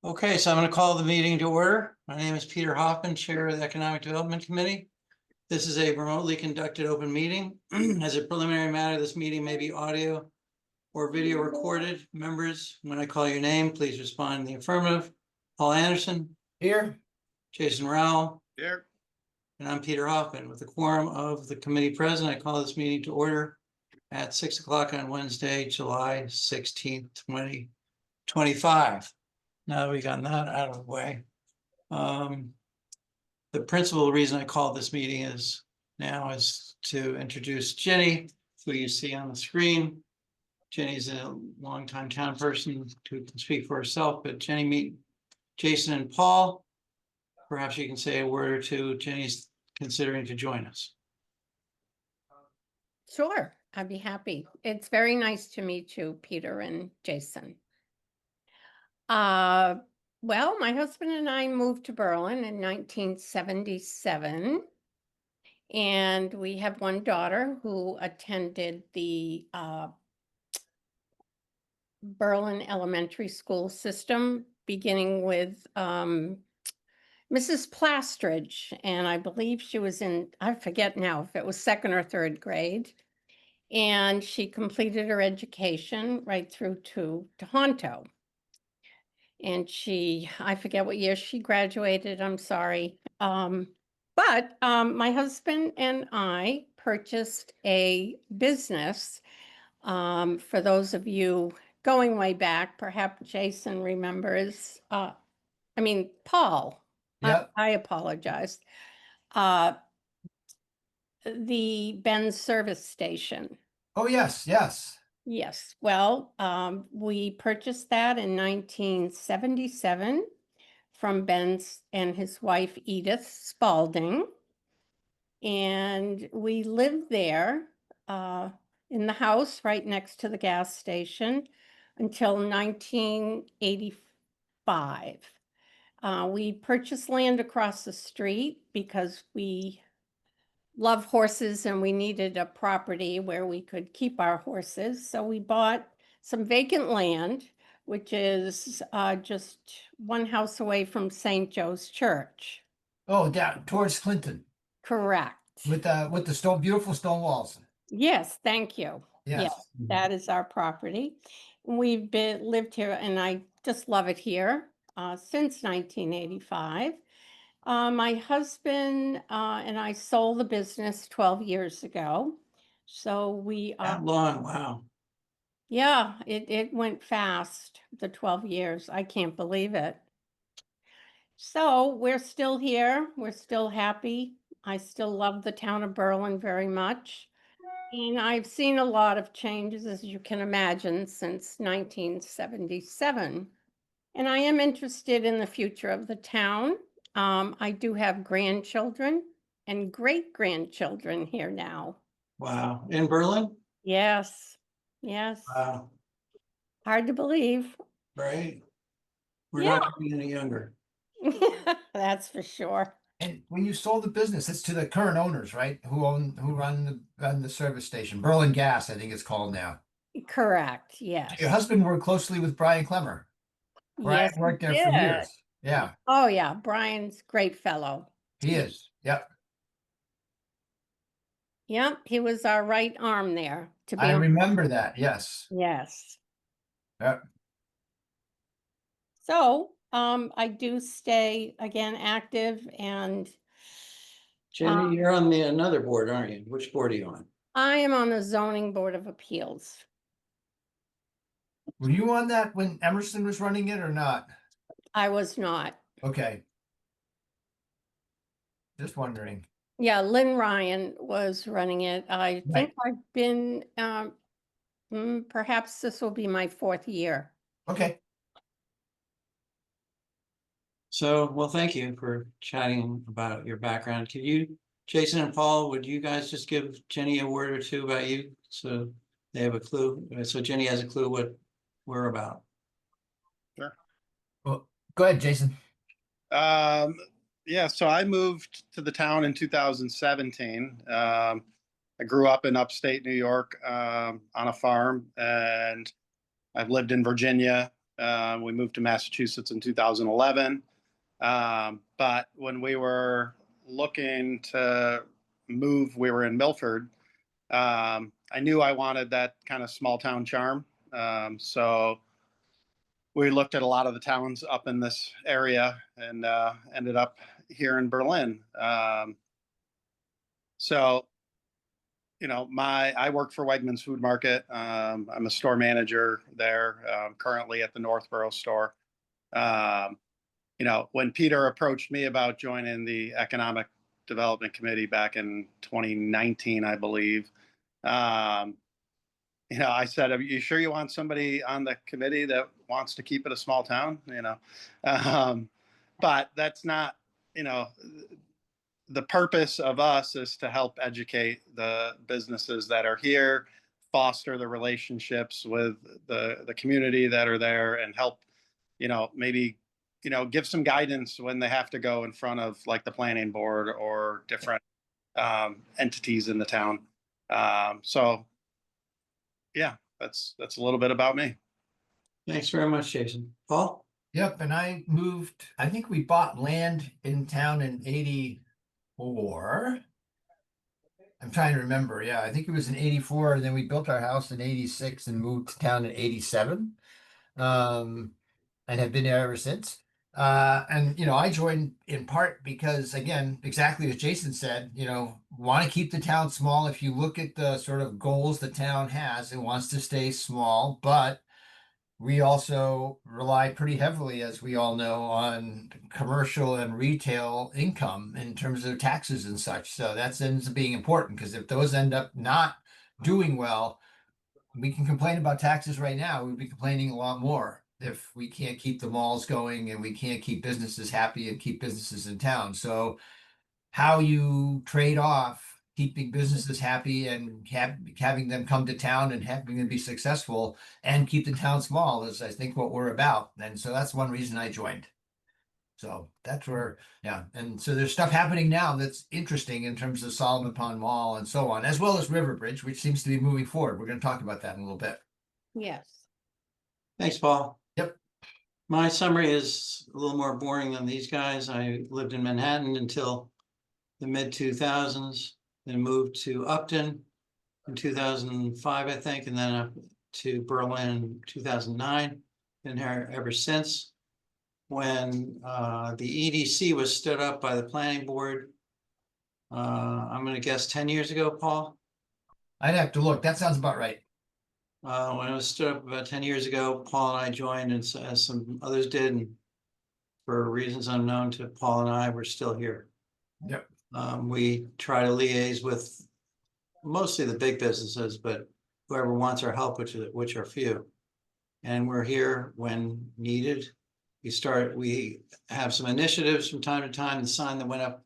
Okay, so I'm going to call the meeting to order. My name is Peter Hoffman, Chair of the Economic Development Committee. This is a remotely conducted open meeting. As a preliminary matter, this meeting may be audio or video recorded. Members, when I call your name, please respond in the affirmative. Paul Anderson. Here. Jason Rowell. Here. And I'm Peter Hoffman. With the quorum of the committee present, I call this meeting to order at 6 o'clock on Wednesday, July 16th, 2025. Now that we've gotten that out of the way. The principal reason I called this meeting is to introduce Jenny, who you see on the screen. Jenny's a longtime town person who can speak for herself, but Jenny, meet Jason and Paul. Perhaps you can say a word or two. Jenny's considering to join us. Sure, I'd be happy. It's very nice to meet you, Peter and Jason. Well, my husband and I moved to Berlin in 1977, and we have one daughter who attended the Berlin elementary school system, beginning with Mrs. Plastridge, and I believe she was in, I forget now if it was second or third grade. And she completed her education right through to Tohoto. And I forget what year she graduated, I'm sorry. But my husband and I purchased a business. For those of you going way back, perhaps Jason remembers, Paul, Yep. I apologize. The Ben's service station. Oh, yes, yes. Yes, well, we purchased that in 1977 from Ben and his wife Edith Spalding. And we lived there in the house right next to the gas station until 1985. We purchased land across the street because we love horses and we needed a property where we could keep our horses. So we bought some vacant land, which is just one house away from St. Joe's Church. Oh, down towards Clinton Correct. with the beautiful stone walls. Yes, thank you. Yes. That is our property. We've lived here and I just love it here since 1985. My husband and I sold the business 12 years ago. So we That long, wow. yeah, it went fast, the 12 years. I can't believe it. So we're still here. We're still happy. I still love the town of Berlin very much. And I've seen a lot of changes, as you can imagine, since 1977. And I am interested in the future of the town. I do have grandchildren and great-grandchildren here now. Wow. In Berlin? Yes, yes. Wow. Hard to believe. Right. We're Yeah. not getting any younger. That's for sure. And when you sold the business, it's to the current owners, right? Who run the service station, Berlin Gas, I think it's called now. Correct, yes. Your husband worked closely with Brian Clemmer. Brian Yes, worked there he for did. years. Yeah, Oh, yeah, Brian's a great fellow. he is. Yep. Yep, he was our right arm there. To be I honest. remember that. Yes. Yes. Yep. So, I do stay again active, and Jenny, you're on another board, aren't you? Which board are you on? I am on the Zoning Board of Appeals. Were you on that when Emerson was running it or not? I was not. Okay. Just wondering. Yeah, Lynn Ryan was running it. I think I've been, perhaps this will be my 4th year. Okay. So, well, thank you for chatting about your background. Could you, Jason and Paul, would you guys just give Jenny a word or two about you so they have a clue? So Jenny has a clue what we're about. Sure. Well, go ahead, Jason. Yeah, so I moved to the town in 2017. I grew up in upstate New York on a farm, and I've lived in Virginia We moved to Massachusetts in 2011. But when we were looking to move, we were in Milford. I knew I wanted that kind of small town charm. So we looked at a lot of the towns up in this area and ended up here in Berlin. So, you know, I work for Wegmans Food Market. I'm a store manager there, currently at the Northborough store. You know, when Peter approached me about joining the Economic Development Committee back in 2019, I believe, you know, I said, "Are you sure you want somebody on the committee that wants to keep it a small town?" You know, but that's not, you know, the purpose of us is to help educate the businesses that are here, foster the relationships with the community that are there, and help, you know, maybe, you know, give some guidance when they have to go in front of like the planning board or different entities in the town. So yeah, that's a little bit about me. Thanks very much, Jason. Paul? Yep, and I moved, I think we bought land in town in 84. I'm trying to remember. Yeah, I think it was in 84, and then we built our house in 86 and moved to town in 87. And have been there ever since. And you know, I joined in part because, again, exactly as Jason said, you know, want to keep the town small. If you look at the sort of goals the town has, it wants to stay small, but we also rely pretty heavily, as we all know, on commercial and retail income in terms of taxes and such. So that ends up being important, because if those end up not doing well, we can complain about taxes right now. We'd be complaining a lot more if we can't keep the malls going and we can't keep businesses happy and keep businesses in town. So how you trade off keeping businesses happy and having them come to town and having them be successful and keep the town small is, I think, what we're about. And so that's one reason I joined. So that's where, yeah. And so there's stuff happening now that's interesting in terms of Solomon Pond Mall and so on, as well as Riverbridge, which seems to be moving forward. We're going to talk about that in a little bit. Yes. Thanks, Paul. Yep. My summary is a little more boring than these guys. I lived in Manhattan until the mid-2000s, then moved to Upton in 2005, I think, and then up to Berlin in 2009. Been here ever since. When the EDC was stood up by the planning board, I'm going to guess 10 years ago, Paul. I'd have to look. That sounds about right. When it was stood up about 10 years ago, Paul and I joined, and as some others did, and for reasons unknown to Paul and I, we're still here. Yep. We try to liaise with mostly the big businesses, but whoever wants our help, which are few. And we're here when needed. We have some initiatives from time to time. The sign that went up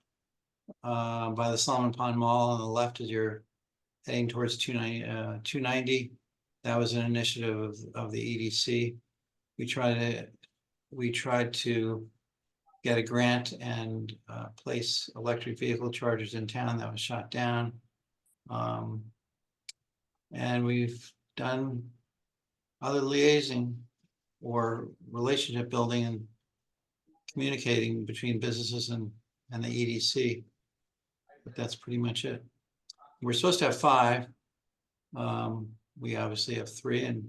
by the Solomon Pond Mall on the left as you're heading towards 290. That was an initiative of the EDC. We tried to get a grant and place electric vehicle chargers in town. That was shot down. And we've done other liaising or relationship building and communicating between businesses and the EDC. But that's pretty much it. We're supposed to have 5. We obviously have 3, and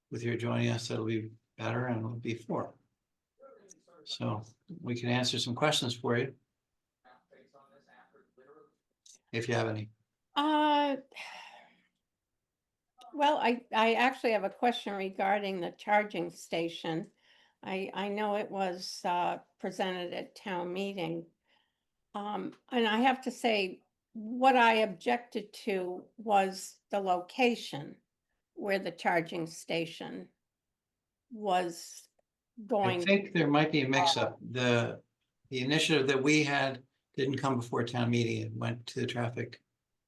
with your joining us, that'll be better, and it'll be 4. So we can answer some questions for you, if you have any. Well, I actually have a question regarding the charging station. I know it was presented at town meeting. And I have to say, what I objected to was the location where the charging station was I going. think there might be a mix-up. The initiative that we had didn't come before town meeting. It went to the traffic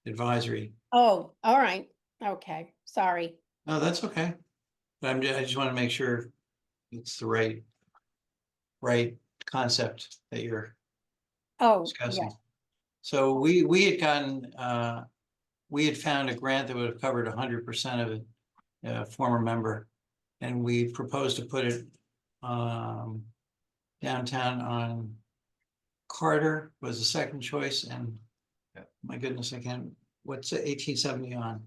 advisory. Oh, all right. Okay, sorry. No, that's okay. But I just want to make sure it's the right concept that you're Oh, discussing. yeah. So we had gotten, we had found a grant that would have covered 100% of it, a former member. And we proposed to put it downtown on Carter was the second choice, and Yep. my goodness, I can't, what's 1870 on?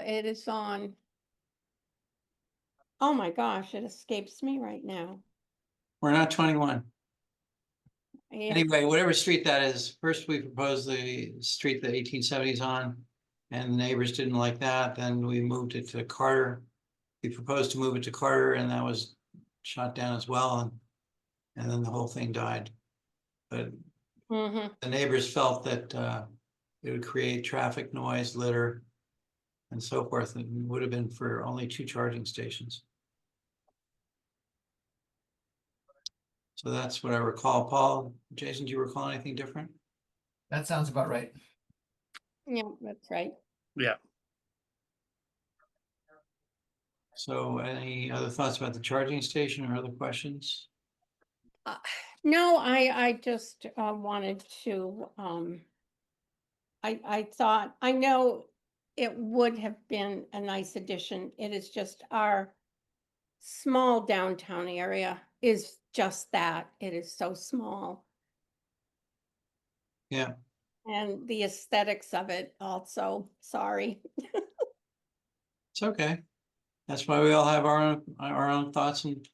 It is on. Oh my gosh, it escapes me right now. We're not 21. Yeah, Anyway, whatever street that is, first we proposed the street the 1870s on, and the neighbors didn't like that, then we moved it to Carter. We proposed to move it to Carter, and that was shot down as well, and then the whole thing died. But mhm. the neighbors felt that it would create traffic noise, litter, and so forth, and would have been for only 2 charging stations. So that's what I recall. Paul, Jason, do you recall anything different? That sounds about right. Yeah, that's right. Yeah. So any other thoughts about the charging station or other questions? No, I just wanted to, I thought, I know it would have been a nice addition. It is just our small downtown area is just that. It is so small. Yeah, And the aesthetics of it also, sorry. it's okay. That's why we all have our own thoughts and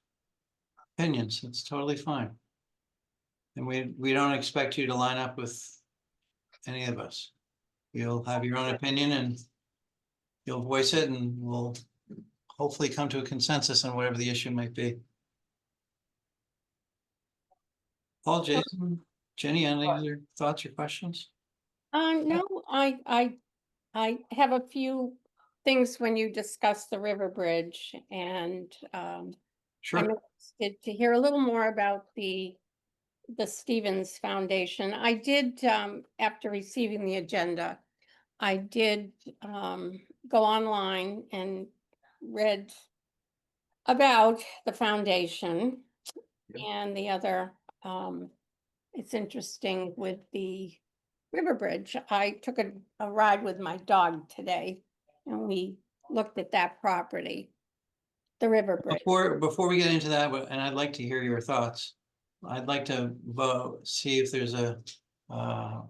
opinions. It's totally fine. And we don't expect you to line up with any of us. You'll have your own opinion and you'll voice it, and we'll hopefully come to a consensus on whatever the issue might be. Paul, Jason, Jenny, any other thoughts or questions? No, I have a few things when you discuss the River Bridge, and I'm Sure. interested to hear a little more about the Stevens Foundation. I did, after receiving the agenda, I did go online and read about the foundation Yep. and the other, it's interesting with the River Bridge. I took a ride with my dog today and we looked at that property, the River Bridge. Before we get into that, and I'd like to hear your thoughts, I'd like to vote, see if there's a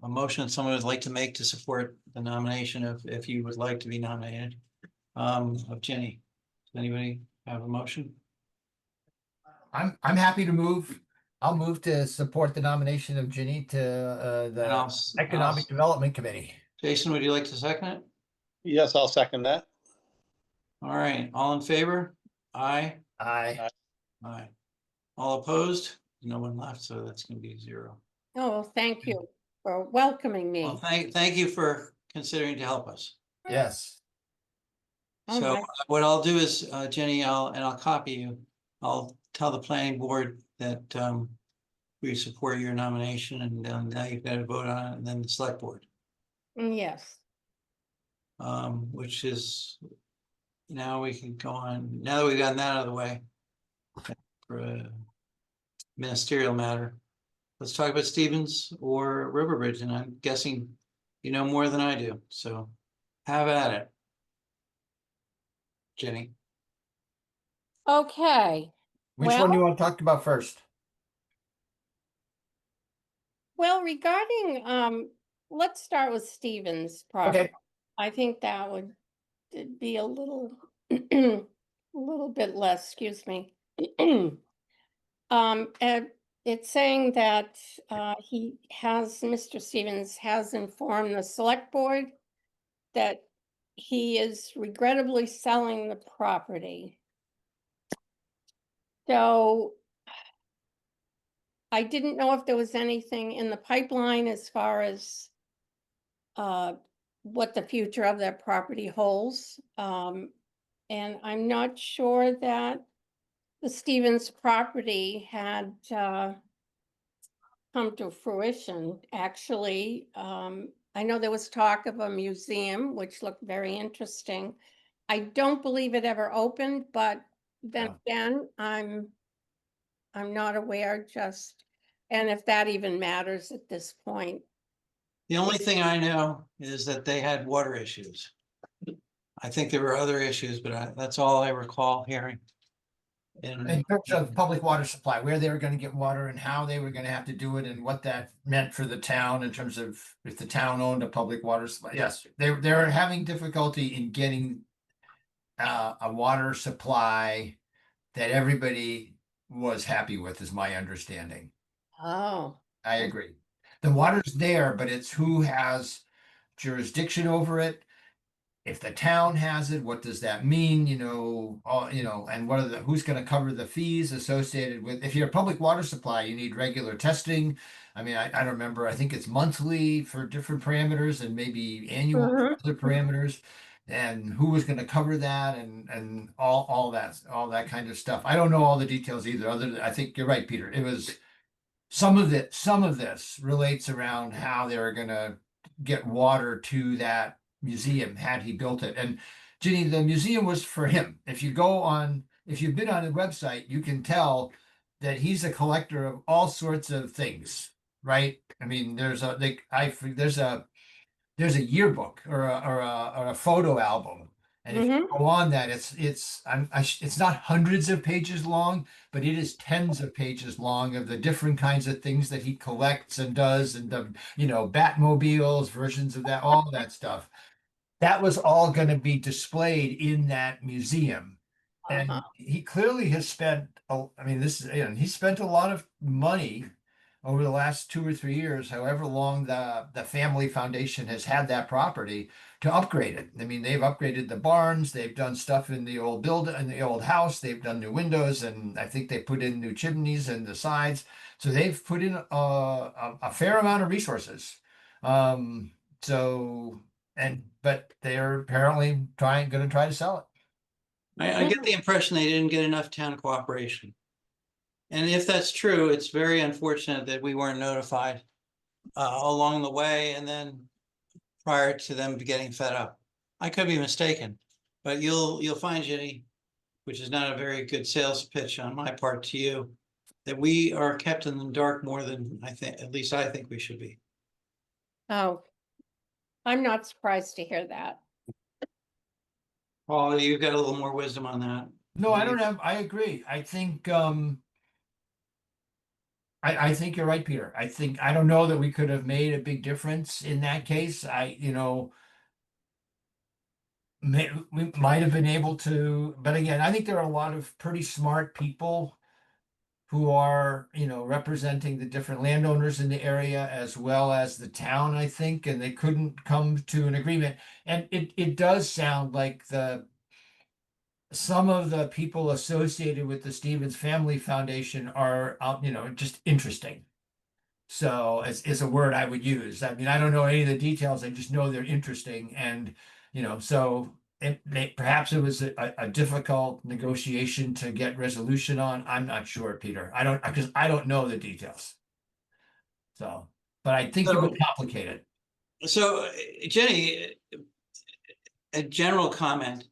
motion someone would like to make to support the nomination if you would like to be nominated, of Jenny. Does anybody have a motion? I'm happy to move. I'll move to support the nomination of Ginny to And the Economic Development Committee. Jason, would you like to second it? Yes, I'll second that. All right, all in favor? Aye. Aye. Aye. All opposed? No one left, so that's gonna be 0. Oh, thank you for welcoming me. Well, thank you for considering to help us. Yes. Oh So my- what I'll do is, Jenny, I'll copy you. I'll tell the planning board that we support your nomination, and now you've got to vote on it, and then the select board. Yes, Which is, now we can go on, now that we've gotten that out of the way. For a ministerial matter, let's talk about Stevens or River Bridge, and I'm guessing you know more than I do, so have at it. Jenny. okay. Which one do Well- you want to talk about first? Well, regarding, let's start with Stevens property. Okay. I think that would be a little, a little bit less, excuse me. And it's saying that Mr. Stevens has informed the select board that he is regrettably selling the property. So I didn't know if there was anything in the pipeline as far as what the future of that property holds. And I'm not sure that the Stevens property had come to fruition, actually. I know there was talk of a museum, which looked very interesting. I don't believe it ever opened, but then again, I'm not aware just, and if that even matters at this point. The only thing I know is that they had water issues. I think there were other issues, but that's all I recall hearing. In And terms of public water supply, where they were gonna get water and how they were gonna have to do it and what that meant for the town in terms of if the town owned a public water supply. Yes, they're having difficulty in getting a water supply that everybody was happy with, is my understanding. Oh, I agree. The water's there, but it's who has jurisdiction over it. If the town has it, what does that mean? And what are who's going to cover the fees associated with, if you're a public water supply, you need regular testing. I mean, I don't remember, I think it's monthly for different parameters and maybe annual for Mhm. other parameters. And who was going to cover that and all that kind of stuff. I don't know all the details either, other than I think you're right, Peter. It was some of this relates around how they're gonna get water to that museum had he built it. And Ginny, the museum was for him. If you've been on the website, you can tell that he's a collector of all sorts of things, right? I mean, there's a yearbook or a photo album. And if you go on that, it's not hundreds of pages long, but it is tens of pages long of the different kinds of things that he collects and does, and the Batmobiles, versions of that, all that stuff. That was all going to be displayed in that museum. And Uh-huh. he clearly has spent, I mean, he spent a lot of money over the last 2 or 3 years, however long the family foundation has had that property, to upgrade it. I mean, they've upgraded the barns, they've done stuff in the old in the old house, they've done new windows, and I think they put in new chimneys and the sides. So they've put in a fair amount of resources. Um, so but they're apparently going to try to sell it. I get the impression they didn't get enough town cooperation. And if that's true, it's very unfortunate that we weren't notified along the way and then prior to them getting fed up. I could be mistaken, but you'll find, Jenny, which is not a very good sales pitch on my part to you, that we are kept in the dark more than at least I think we should be. Oh, I'm not surprised to hear that. Paul, you've got a little more wisdom on that. No, I agree. I think I think you're right, Peter. I don't know that we could have made a big difference in that case. We might have been able to, but again, I think there are a lot of pretty smart people who are, representing the different landowners in the area as well as the town, I think, and they couldn't come to an agreement. And it does sound like some of the people associated with the Stevens Family Foundation are, just interesting. So is a word I would use. I mean, I don't know any of the details. I just know they're interesting, and so perhaps it was a difficult negotiation to get resolution on. I'm not sure, Peter. I don't, because I don't know the details. So, but I think it was complicated. So, Jenny, a general comment.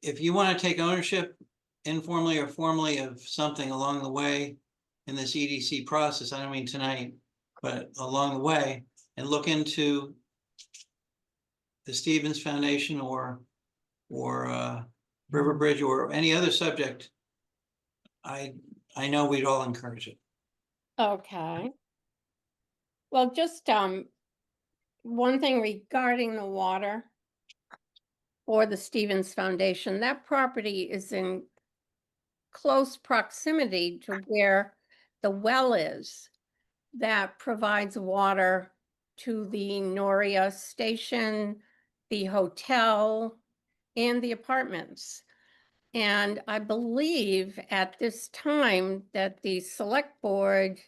If you want to take ownership informally or formally of something along the way in this EDC process, I don't mean tonight, but along the way, and look into the Stevens Foundation or River Bridge or any other subject, I know we'd all encourage it. Okay. Well, just one thing regarding the water or the Stevens Foundation, that property is in close proximity to where the well is that provides water to the Noria station, the hotel, and the apartments. And I believe at this time that the select board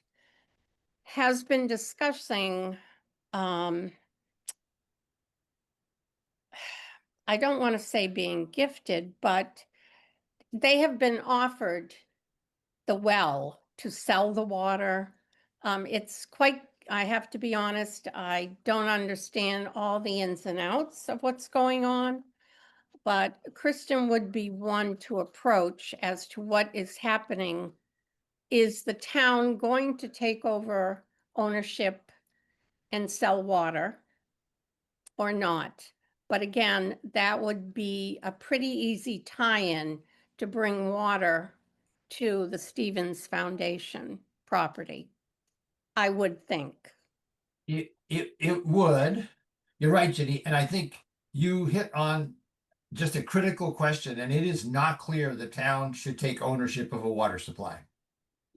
has been discussing, I don't want to say being gifted, but they have been offered the well to sell the water. It's quite, I have to be honest, I don't understand all the ins and outs of what's going on. But Kristen would be one to approach as to what is happening. Is the town going to take over ownership and sell water or not? But again, that would be a pretty easy tie-in to bring water to the Stevens Foundation property, I would think. It would. You're right, Jenny, and I think you hit on just a critical question, and it is not clear the town should take ownership of a water supply.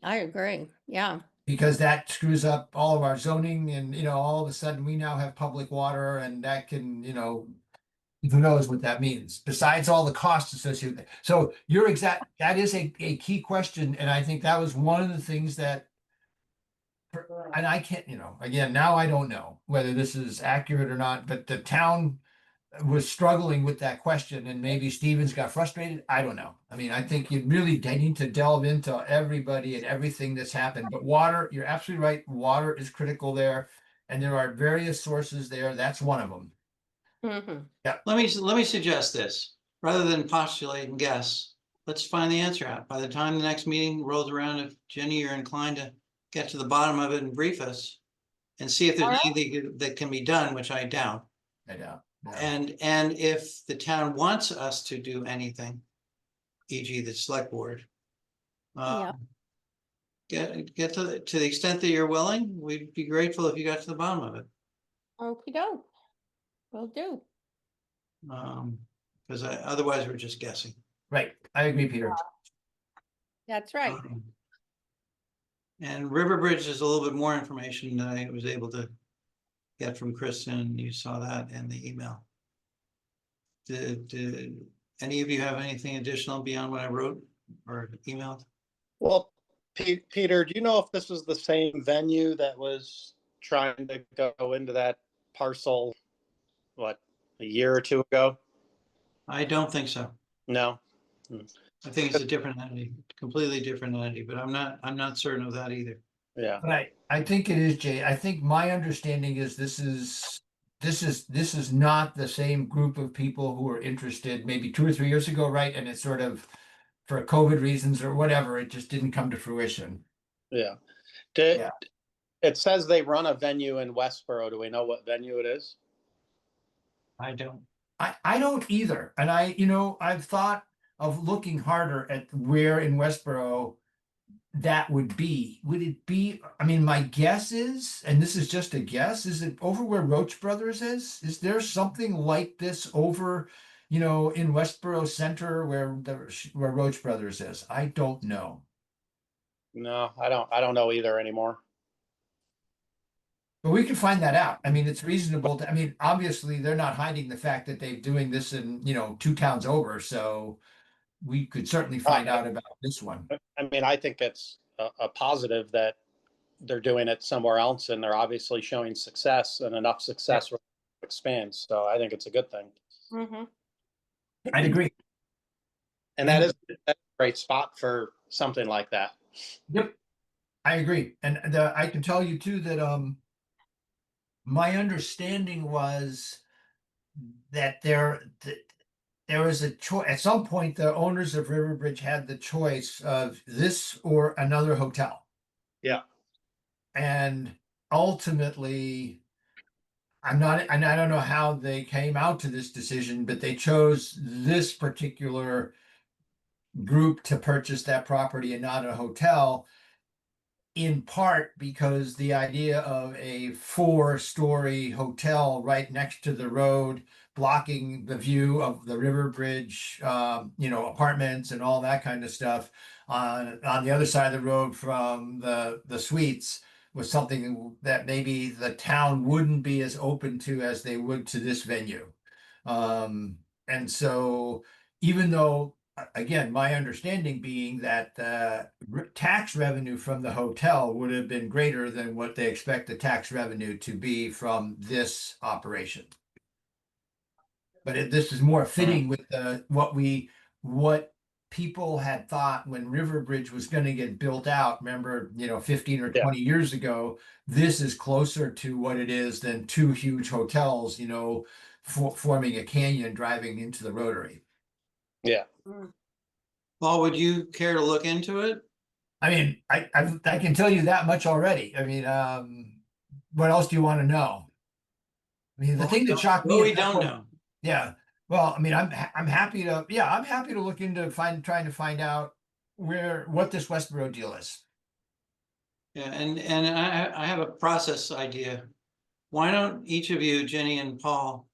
I agree, yeah. Because that screws up all of our zoning and, all of a sudden we now have public water and that can, who knows what that means, besides all the costs associated with it. So that is a key question, and I think that was one of the things that, and I can't, again, now I don't know whether this is accurate or not, but the town was struggling with that question, and maybe Stevens got frustrated. I don't know. I mean, I think you really need to delve into everybody and everything that's happened. But water, you're absolutely right. Water is critical there, and there are various sources there. That's one of them. Mhm. Let me suggest this, rather than postulate and guess, let's find the answer out. By the time the next meeting rolls around, if Jenny, you're inclined to get to the bottom of it and brief us and see if there's All right. anything that can be done, which I doubt. I doubt. No. And if the town wants us to do anything, e.g. the select board. Yeah. Get to the extent that you're willing, we'd be grateful if you got to the bottom of it. Okey-doke. Will do. Because otherwise we're just guessing. Right. I agree, Peter. That's right. And Riverbridge is a little bit more information that I was able to get from Kristen. You saw that in the email. Did any of you have anything additional beyond what I wrote or emailed? Well, Peter, do you know if this was the same venue that was trying to go into that parcel, what, a year or two ago? I don't think so. No. I think it's a different entity, completely different entity, but I'm not certain of that either. Yeah. But I think it is, Jay. I think my understanding is this is not the same group of people who were interested maybe 2 or 3 years ago, right? And it's sort of for COVID reasons or whatever, it just didn't come to fruition. Yeah. Yeah. It says they run a venue in Westboro. Do we know what venue it is? I don't. I don't either. And I've thought of looking harder at where in Westboro that would be. Would it be, I mean, my guess is, and this is just a guess, is it over where Roach Brothers is? Is there something like this over, in Westboro Center where Roach Brothers is? I don't know. No, I don't know either anymore. But we can find that out. I mean, it's reasonable to, I mean, obviously they're not hiding the fact that they're doing this in, 2 towns over. So we could certainly find out about this one. I mean, I think it's a positive that they're doing it somewhere else, and they're obviously showing success and enough success to expand. So I think it's a good thing. Mhm. I'd agree. And that's a great spot for something like that. Yep, I agree. And I can tell you too that my understanding was that there was a choice. At some point, the owners of Riverbridge had the choice of this or another hotel. Yeah. And ultimately, and I don't know how they came out to this decision, but they chose this particular group to purchase that property and not a hotel, in part because the idea of a 4-story hotel right next to the road, blocking the view of the Riverbridge, apartments and all that kind of stuff on the other side of the road from the suites, was something that maybe the town wouldn't be as open to as they would to this venue. And so even though, again, my understanding being that the tax revenue from the hotel would have been greater than what they expect the tax revenue to be from this operation. But this is more fitting with what people had thought when Riverbridge was going to get built out. Remember, 15 or 20 years ago, this is closer to what it is than 2 huge hotels, forming a canyon driving into the Rotary. Yeah. Paul, would you care to look into it? I mean, I can tell you that much already. I mean, what else do you want to know? I mean, the thing that shocked me. Well, we don't know. Yeah, well, I mean, I'm happy to, yeah, I'm happy to look into trying to find out what this Westboro deal is. Yeah, and I have a process idea. Why don't each of you, Jenny and Paul,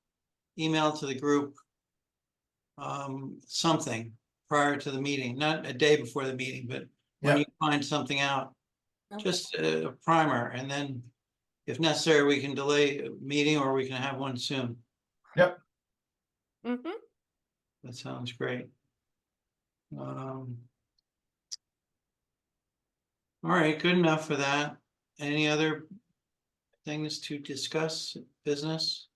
email to the group something prior to the meeting, not a day before the meeting, but when Yeah. you find something out, Okay. just a primer, and then if necessary, we can delay a meeting or we can have one soon. Yep. Mhm. That sounds great. All right, good enough for that. Any other things to discuss? Business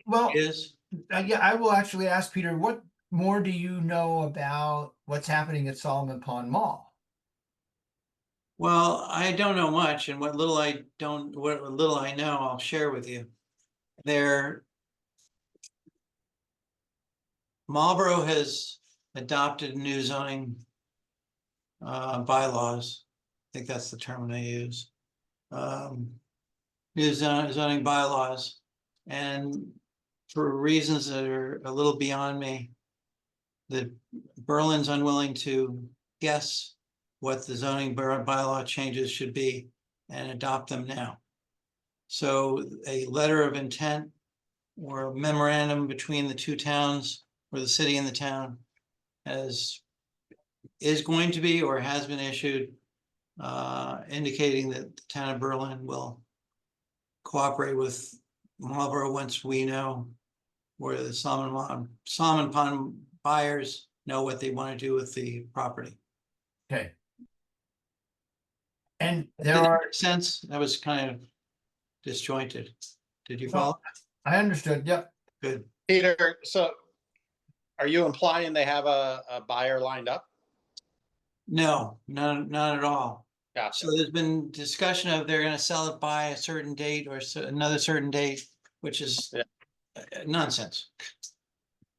Well, is? yeah, I will actually ask Peter, what more do you know about what's happening at Solomon Pond Mall? Well, I don't know much, and what little I know, I'll share with you. Marlboro has adopted new zoning bylaws. I think that's the term they use. New zoning bylaws, and for reasons that are a little beyond me, the Berlin's unwilling to guess what the zoning bylaw changes should be and adopt them now. So a letter of intent or a memorandum between the two towns or the city and the town is going to be or has been issued indicating that the town of Berlin will cooperate with Marlboro once we know where the Salmon Pond buyers know what they want to do with the property. Okay. And Did there that are, make sense? That was kind of disjointed. Did you Well, follow? I understood, yep. Good. Peter, so are you implying they have a buyer lined up? No, not at all. Gotcha. So there's been discussion of they're gonna sell it by a certain date or another certain date, which is Yeah. Nonsense.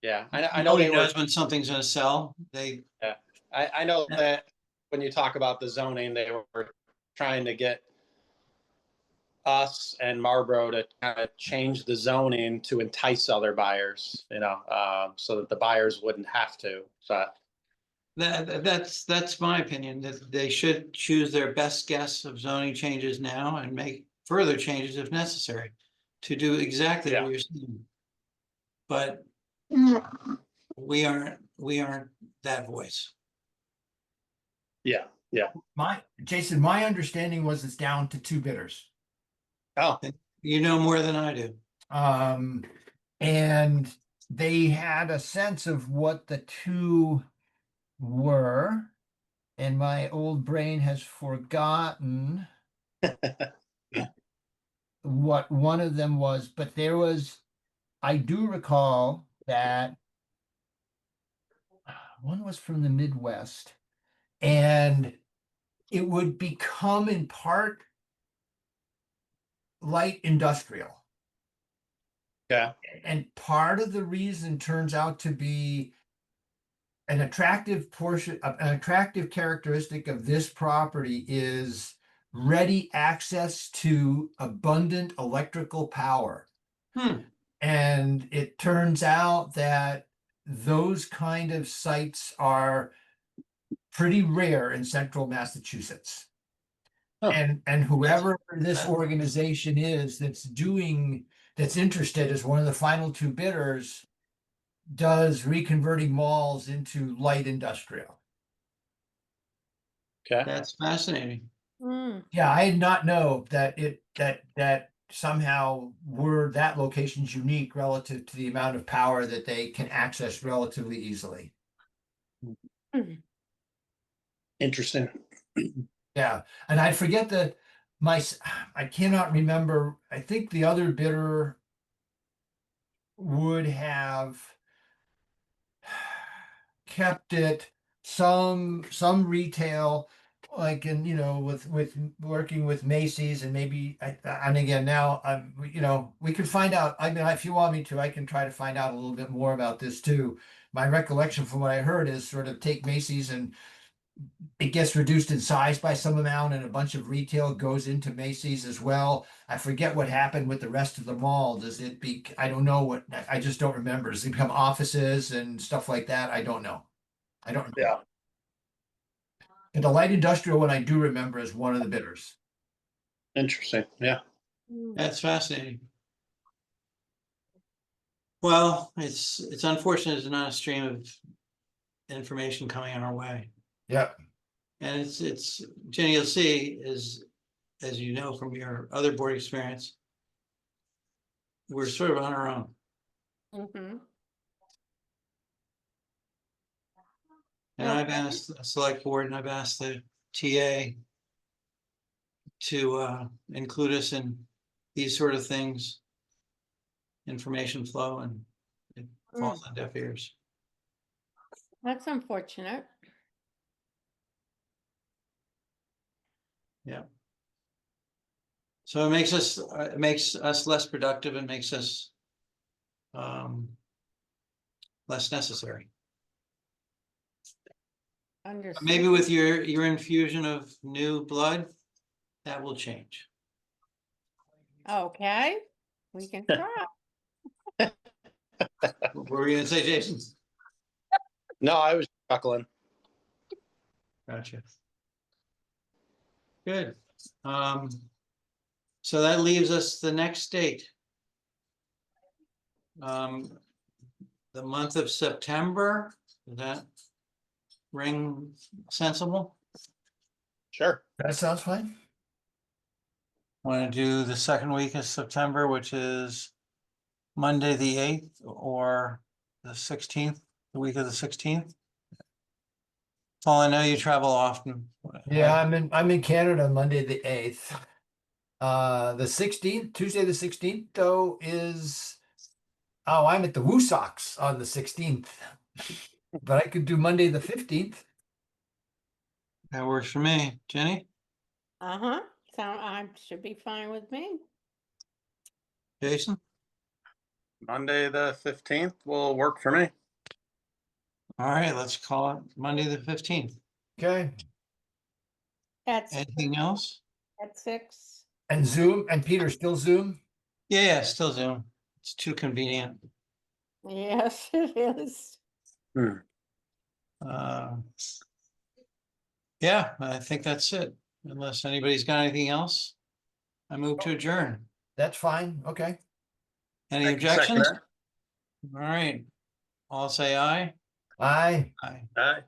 Yeah, I know Nobody they were, knows when something's gonna sell. I know that when you talk about the zoning, they were trying to get us and Marlboro to kind of change the zoning to entice other buyers, so that the buyers wouldn't have to. So That's my opinion, that they should choose their best guess of zoning changes now and make further changes if necessary to do exactly Yeah. what you're saying. But we aren't that voice. yeah. Jason, my understanding was it's down to two bidders. Oh, You know more than I do. And they had a sense of what the two were, and my old brain has forgotten what one of them was, but I do recall that one was from the Midwest, and it would become in part light industrial. yeah. And part of the reason turns out to be an attractive characteristic of this property is ready access to abundant electrical power. And it turns out that those kind of sites are pretty rare in central Massachusetts. Huh. And whoever this organization is that's interested as one of the final two bidders does reconverting malls into light industrial. Okay. That's fascinating. Mm. Yeah, I did not know that that somehow that location's unique relative to the amount of power that they can access relatively easily. Interesting. Yeah, and I forget I cannot remember. I think the other bidder would have kept it some retail, like with working with Macy's, and maybe and again now we can find out. I mean, if you want me to, I can try to find out a little bit more about this too. My recollection from what I heard is sort of take Macy's and it gets reduced in size by some amount and a bunch of retail goes into Macy's as well. I forget what happened with the rest of the mall. Does it be, I don't know what, I just don't remember. Does it become offices and stuff like that? I don't know. I don't. Yeah. And the light industrial one I do remember is one of the bidders. Interesting. Yeah. That's fascinating. Well, it's unfortunate there's not a stream of information coming on our way. Yep. And it's, Jenny, you'll see is, as you know from your other board experience, we're sort of on our own. Mhm. And I've asked the select board and I've asked the TA to include us in these sort of things. Information flow, and it falls on deaf ears. That's unfortunate. Yeah. So it makes us less productive and makes us less necessary. Understood. Maybe with your infusion of new blood, that will change. Okay, we can try. What were you gonna say, Jason? No, I was chuckling. Gotcha. Good. So that leaves us the next date. The month of September, does that ring sensible? Sure. That sounds fine. Want to do the second week of September, which is Monday, the 8th, or the 16th, the week of the 16th? Paul, I know you travel often. Yeah, I'm in Canada Monday the 8th. The 16th, Tuesday the 16th, though, is I'm at the Woo Sox on the 16th. But I could do Monday the 15th. That works for me. Jenny, Uh-huh, so I should be fine with me. Jason? Monday, the 15th will work for me. All right, let's call it Monday, the 15th. Okay. Anything else? At 6. And Zoom, and Peter, still Zoom? Yeah, still Zoom. It's too convenient. Yes, it is. Yeah, I think that's it. Unless anybody's got anything else, I move to adjourn. That's fine. Okay. Any I can second objections? that. All right, all say aye. Aye. Aye. Aye.